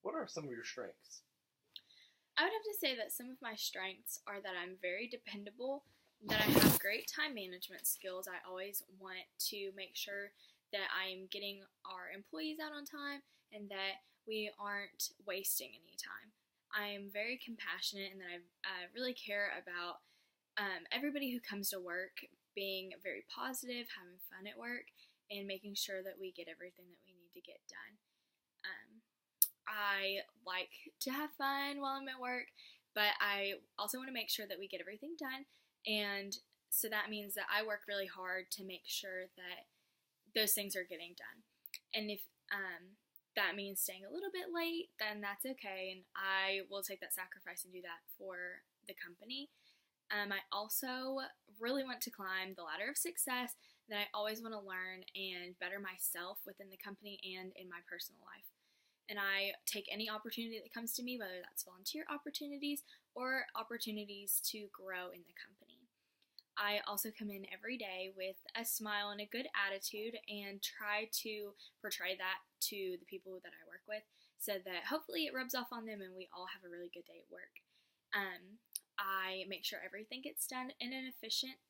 What are some of your strengths? I would have to say that some of my strengths are that I'm very dependable, that I have great time management skills. I always want to make sure that I am getting our employees out on time and that we aren't wasting any time. I am very compassionate and that I really care about everybody who comes to work being very positive, having fun at work, and making sure that we get everything that we need to get done. Um, I like to have fun while I'm at work, but I also want to make sure that we get everything done. And so that means that I work really hard to make sure that those things are getting done. And if that means staying a little bit late, then that's okay. And I will take that sacrifice and do that for the company. I also really want to climb the ladder of success, that I always want to learn and better myself within the company and in my personal life. And I take any opportunity that comes to me, whether that's volunteer opportunities or opportunities to grow in the company. I also come in every day with a smile and a good attitude and try to portray that to the people that I work with so that hopefully it rubs off on them and we all have a really good day at work. I make sure everything gets done in an efficient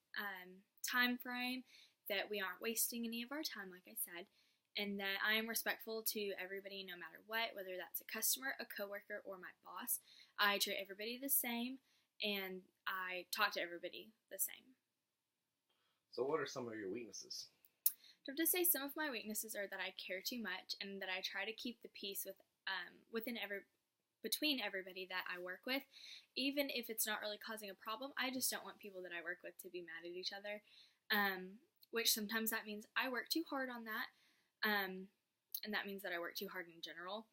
time frame, that we aren't wasting any of our time, like I said, and that I am respectful to everybody no matter what, whether that's a customer, a coworker, or my boss. I treat everybody the same, and I talk to everybody the same. So, what are some of your weaknesses? I have to say some of my weaknesses are that I care too much and that I try to keep the peace between everybody that I work with. Even if it's not really causing a problem, I just don't want people that I work with to be mad at each other, which sometimes that means I work too hard on that. And that means that I work too hard in general.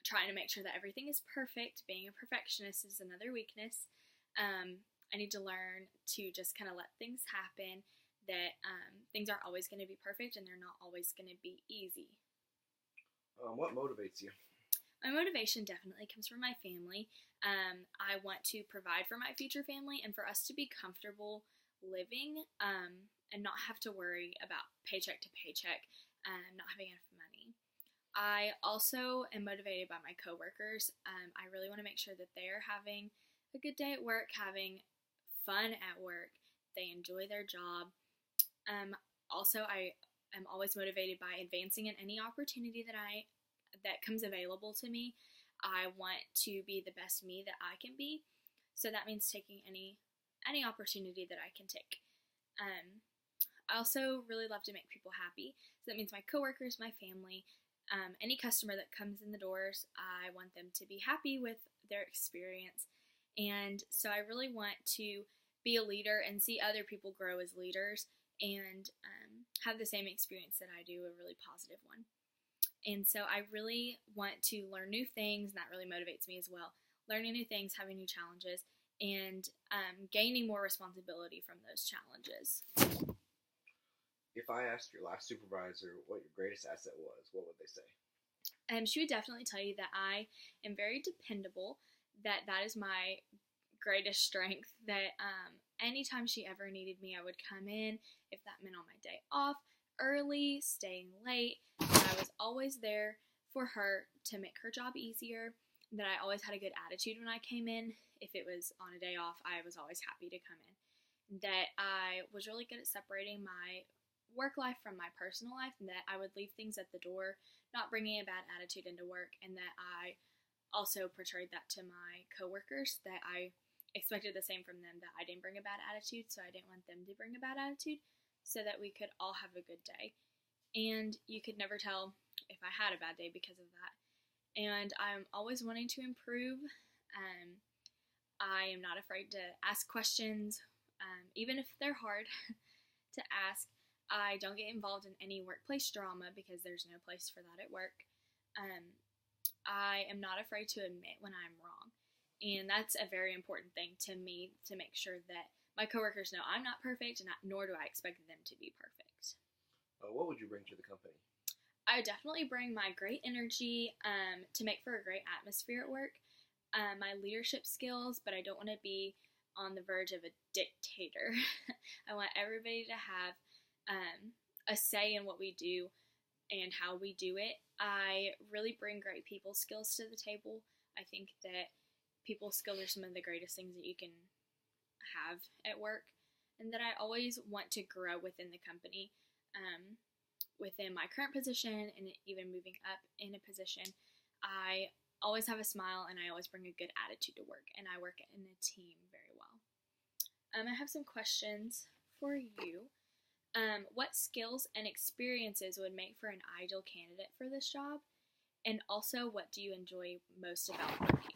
Trying to make sure that everything is perfect. Being a perfectionist is another weakness. I need to learn to just kind of let things happen, that things aren't always going to be perfect and they're not always going to be easy. What motivates you? My motivation definitely comes from my family. I want to provide for my future family and for us to be comfortable living and not have to worry about paycheck to paycheck and not having enough money. I also am motivated by my coworkers. I really want to make sure that they're having a good day at work, having fun at work, they enjoy their job. Also, I am always motivated by advancing in any opportunity that comes available to me. I want to be the best me that I can be, so that means taking any opportunity that I can take. I also really love to make people happy, so that means my coworkers, my family, any customer that comes in the doors, I want them to be happy with their experience. And so I really want to be a leader and see other people grow as leaders and have the same experience that I do, a really positive one. And so I really want to learn new things, and that really motivates me as well. Learning new things, having new challenges, and gaining more responsibility from those challenges. If I asked your last supervisor what your greatest asset was, what would they say? She would definitely tell you that I am very dependable, that is my greatest strength, that anytime she ever needed me, I would come in, if that meant on my day off, early, staying late, that I was always there for her to make her job easier, that I always had a good attitude when I came in. If it was on a day off, I was always happy to come in. That I was really good at separating my work life from my personal life, and that I would leave things at the door, not bringing a bad attitude into work, and that I also portrayed that to my coworkers, that I expected the same from them, that I didn't bring a bad attitude, so I didn't want them to bring a bad attitude, so that we could all have a good day. And you could never tell if I had a bad day because of that. And I'm always wanting to improve. I am not afraid to ask questions, even if they're hard to ask. I don't get involved in any workplace drama because there's no place for that at work. I am not afraid to admit when I'm wrong. And that's a very important thing to me, to make sure that my coworkers know I'm not perfect, and nor do I expect them to be perfect. What would you bring to the company? I would definitely bring my great energy to make for a great atmosphere at work, my leadership skills, but I don't want to be on the verge of a dictator. I want everybody to have a say in what we do, and how we do it. I really bring great people skills to the table. I think that people skills are some of the greatest things that you can have at work, and that I always want to grow within the company, within my current position and even moving up in a position. I always have a smile and I always bring a good attitude to work, and I work in a team very well. I have some questions for you. What skills and experiences would make for an ideal candidate for this job? And also, what do you enjoy most about working